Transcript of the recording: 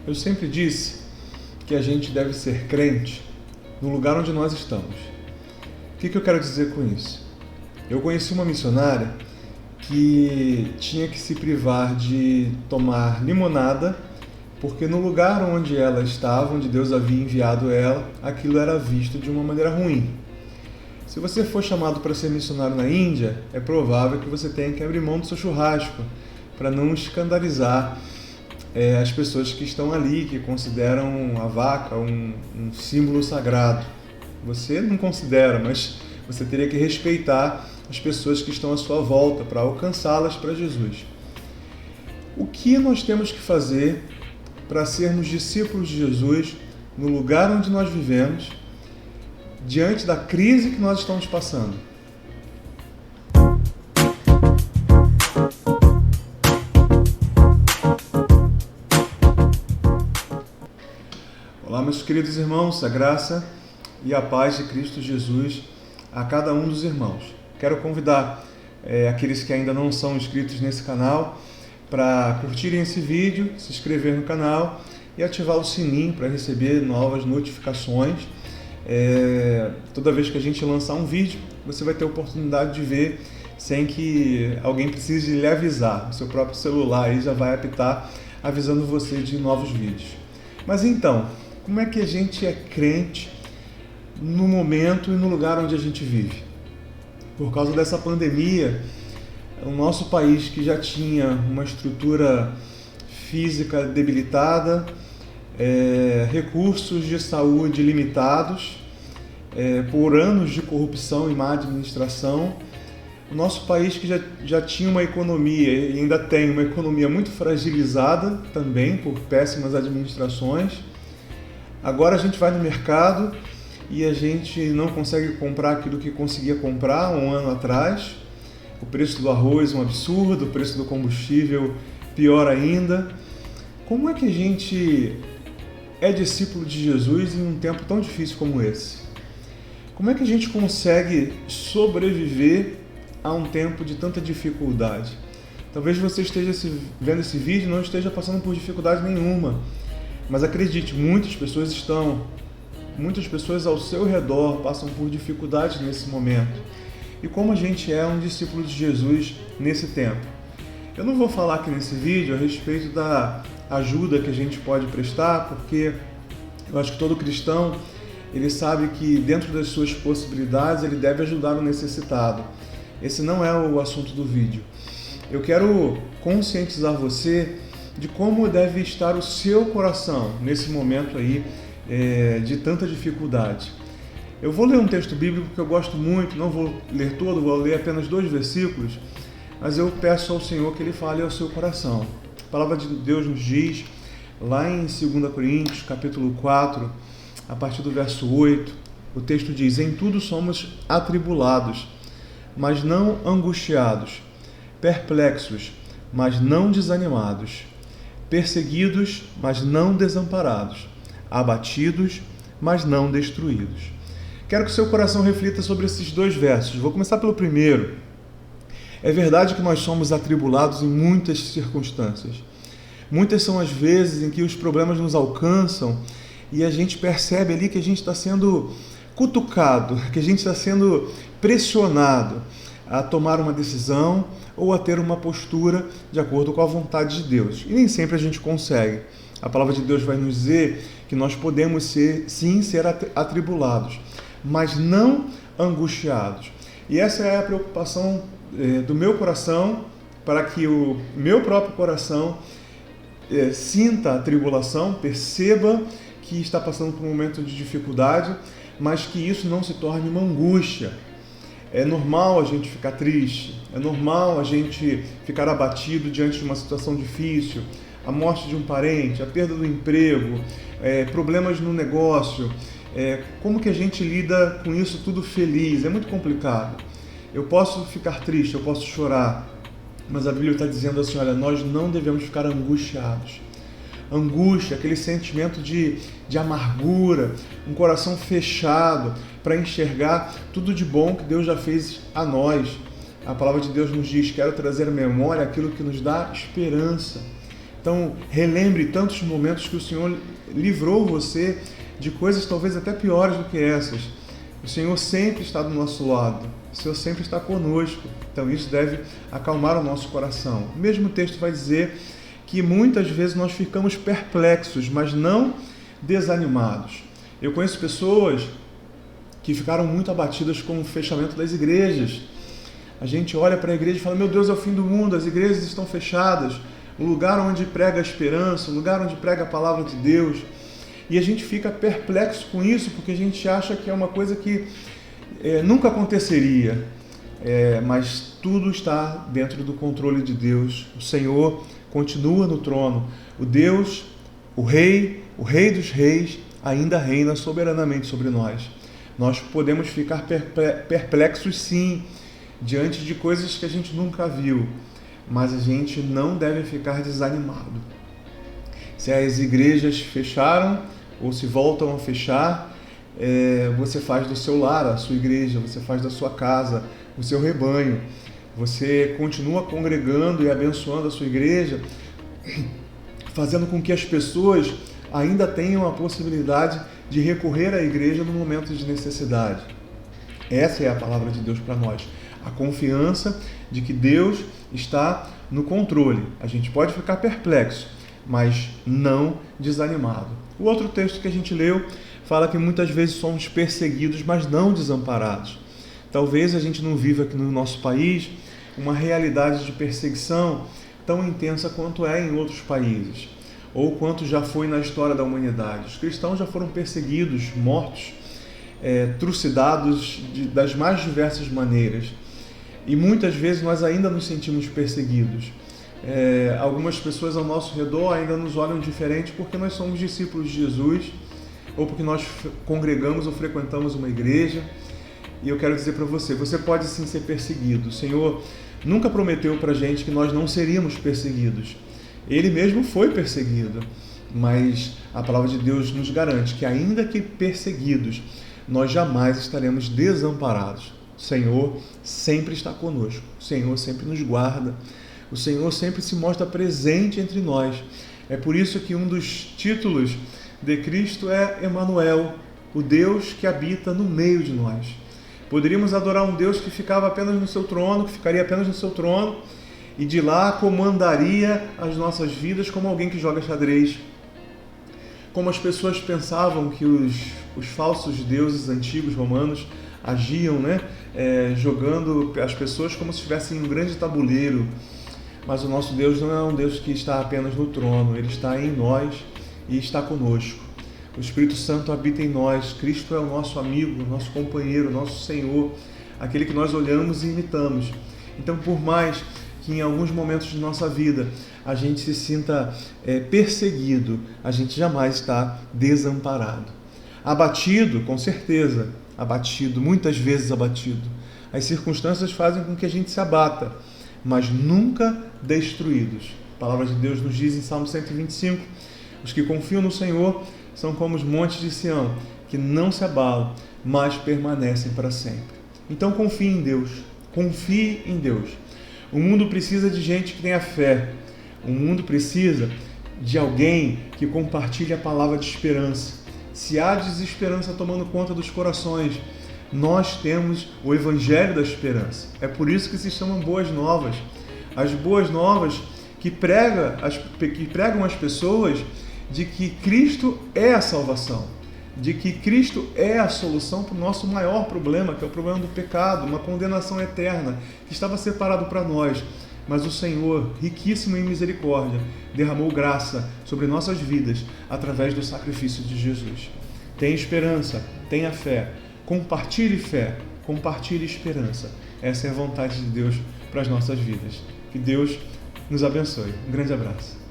Eu sempre disse que a gente deve ser crente no lugar onde nós estamos. O que eu quero dizer com isso? Eu conheci uma missionária que tinha que se privar de tomar limonada, porque no lugar onde ela estava, onde Deus havia enviado ela, aquilo era visto de uma maneira ruim. Se você for chamado para ser missionário na Índia, é provável que você tenha que abrir mão do seu churrasco, para não escandalizar as pessoas que estão ali, que consideram a vaca um símbolo sagrado. Você não considera, mas você teria que respeitar as pessoas que estão à sua volta para alcançá-las para Jesus. O que nós temos que fazer para sermos discípulos de Jesus no lugar onde nós vivemos, diante da crise que nós estamos passando? Olá, meus queridos irmãos, a graça e a paz de Cristo Jesus a cada um dos irmãos. Quero convidar aqueles que ainda não são inscritos nesse canal para curtirem esse vídeo, se inscrever no canal e ativar o sininho para receber novas notificações. Toda vez que a gente lançar um vídeo, você vai ter a oportunidade de ver sem que alguém precise lhe avisar. O seu próprio celular aí já vai apitar avisando você de novos vídeos. Mas então, como é que a gente é crente no momento e no lugar onde a gente vive? Por causa dessa pandemia, o nosso país, que já tinha uma estrutura física debilitada, recursos de saúde limitados, por anos de corrupção e má administração, o nosso país, que já tinha uma economia e ainda tem uma economia muito fragilizada também por péssimas administrações, agora a gente vai no mercado e a gente não consegue comprar aquilo que conseguia comprar um ano atrás. O preço do arroz é um absurdo, o preço do combustível pior ainda. Como é que a gente é discípulo de Jesus em um tempo tão difícil como esse? Como é que a gente consegue sobreviver a um tempo de tanta dificuldade? Talvez você esteja vendo esse vídeo e não esteja passando por dificuldade nenhuma, mas acredite, muitas pessoas ao seu redor passam por dificuldades nesse momento. E como a gente é um discípulo de Jesus nesse tempo? Eu não vou falar aqui nesse vídeo a respeito da ajuda que a gente pode prestar, porque eu acho que todo cristão, ele sabe que dentro das suas possibilidades ele deve ajudar o necessitado. Esse não é o assunto do vídeo. Eu quero conscientizar você de como deve estar o seu coração nesse momento aí de tanta dificuldade. Eu vou ler um texto bíblico que eu gosto muito, não vou ler todo, vou ler apenas 2 versículos, mas eu peço ao Senhor que Ele fale ao seu coração. A palavra de Deus nos diz, lá em 2 Coríntios, capítulo 4, a partir do verso 8, o texto diz: em tudo somos atribulados, mas não angustiados, perplexos, mas não desanimados, perseguidos, mas não desamparados, abatidos, mas não destruídos. Quero que o seu coração reflita sobre esses 2 versos. Vou começar pelo primeiro. É verdade que nós somos atribulados em muitas circunstâncias. Muitas são as vezes em que os problemas nos alcançam e a gente percebe ali que a gente está sendo cutucado, que a gente está sendo pressionado a tomar uma decisão ou a ter uma postura de acordo com a vontade de Deus. E nem sempre a gente consegue. A palavra de Deus vai nos dizer que nós podemos ser atribulados, mas não angustiados. E essa é a preocupação do meu coração, para que o meu próprio coração sinta a tribulação, perceba que está passando por um momento de dificuldade, mas que isso não se torne uma angústia. É normal a gente ficar triste, é normal a gente ficar abatido diante de uma situação difícil, a morte de um parente, a perda do emprego, problemas no negócio. Como que a gente lida com isso tudo feliz? É muito complicado. Eu posso ficar triste, eu posso chorar, mas a Bíblia está dizendo assim, olha, nós não devemos ficar angustiados. Angústia, aquele sentimento de amargura, um coração fechado para enxergar tudo de bom que Deus já fez a nós. A palavra de Deus nos diz: quero trazer à memória aquilo que nos dá esperança. Então, relembre tantos momentos que o Senhor livrou você de coisas talvez até piores do que essas. O Senhor sempre está do nosso lado, o Senhor sempre está conosco, então isso deve acalmar o nosso coração. O mesmo texto vai dizer que muitas vezes nós ficamos perplexos, mas não desanimados. Eu conheço pessoas que ficaram muito abatidas com o fechamento das igrejas. A gente olha para a igreja e fala, meu Deus, é o fim do mundo, as igrejas estão fechadas, o lugar onde prega a esperança, o lugar onde prega a palavra de Deus. E a gente fica perplexo com isso, porque a gente acha que é uma coisa que nunca aconteceria. Mas tudo está dentro do controle de Deus. O Senhor continua no trono. O Deus, o Rei dos Reis, ainda reina soberanamente sobre nós. Nós podemos ficar perplexos, sim, diante de coisas que a gente nunca viu, mas a gente não deve ficar desanimado. Se as igrejas fecharam ou se voltam a fechar, você faz do seu lar a sua igreja, você faz da sua casa o seu rebanho, você continua congregando e abençoando a sua igreja, fazendo com que as pessoas ainda tenham a possibilidade de recorrer à igreja no momento de necessidade. Essa é a palavra de Deus para nós. A confiança de que Deus está no controle. A gente pode ficar perplexo, mas não desanimado. O outro texto que a gente leu fala que muitas vezes somos perseguidos, mas não desamparados. Talvez a gente não viva aqui no nosso país uma realidade de perseguição tão intensa quanto é em outros países, ou quanto já foi na história da humanidade. Os cristãos já foram perseguidos, mortos, trucidados das mais diversas maneiras. E muitas vezes nós ainda nos sentimos perseguidos. Algumas pessoas ao nosso redor ainda nos olham diferente porque nós somos discípulos de Jesus, ou porque nós congregamos ou frequentamos uma igreja. E eu quero dizer para você, você pode sim ser perseguido. O Senhor nunca prometeu para a gente que nós não seríamos perseguidos. Ele mesmo foi perseguido, mas a palavra de Deus nos garante que ainda que perseguidos, nós jamais estaremos desamparados. O Senhor sempre está conosco, o Senhor sempre nos guarda, o Senhor sempre se mostra presente entre nós. É por isso que um dos títulos de Cristo é Emanuel, o Deus que habita no meio de nós. Poderíamos adorar um Deus que ficava apenas no seu trono, que ficaria apenas no seu trono, e de lá comandaria as nossas vidas como alguém que joga xadrez. Como as pessoas pensavam que os falsos deuses antigos romanos agiam, jogando as pessoas como se estivessem em um grande tabuleiro. Mas o nosso Deus não é um Deus que está apenas no trono, Ele está em nós e está conosco. O Espírito Santo habita em nós, Cristo é o nosso amigo, o nosso companheiro, o nosso Senhor, aquele que nós olhamos e imitamos. Então, por mais que em alguns momentos de nossa vida a gente se sinta perseguido, a gente jamais está desamparado. Abatido, com certeza, abatido, muitas vezes abatido. As circunstâncias fazem com que a gente se abata, mas nunca destruídos. A palavra de Deus nos diz em Salmo 125, os que confiam no Senhor são como os montes de Sião, que não se abalam, mas permanecem para sempre. Então confie em Deus, confie em Deus. O mundo precisa de gente que tenha fé. O mundo precisa de alguém que compartilhe a palavra de esperança. Se há desesperança tomando conta dos corações, nós temos o Evangelho da Esperança. É por isso que se chamam Boas Novas. As Boas Novas que pregam às pessoas de que Cristo é a salvação, de que Cristo é a solução para o nosso maior problema, que é o problema do pecado, uma condenação eterna que estava separado para nós. Mas o Senhor, riquíssimo em misericórdia, derramou graça sobre nossas vidas através do sacrifício de Jesus. Tenha esperança, tenha fé, compartilhe esperança. Essa é a vontade de Deus para as nossas vidas. Que Deus nos abençoe. Um grande abraço.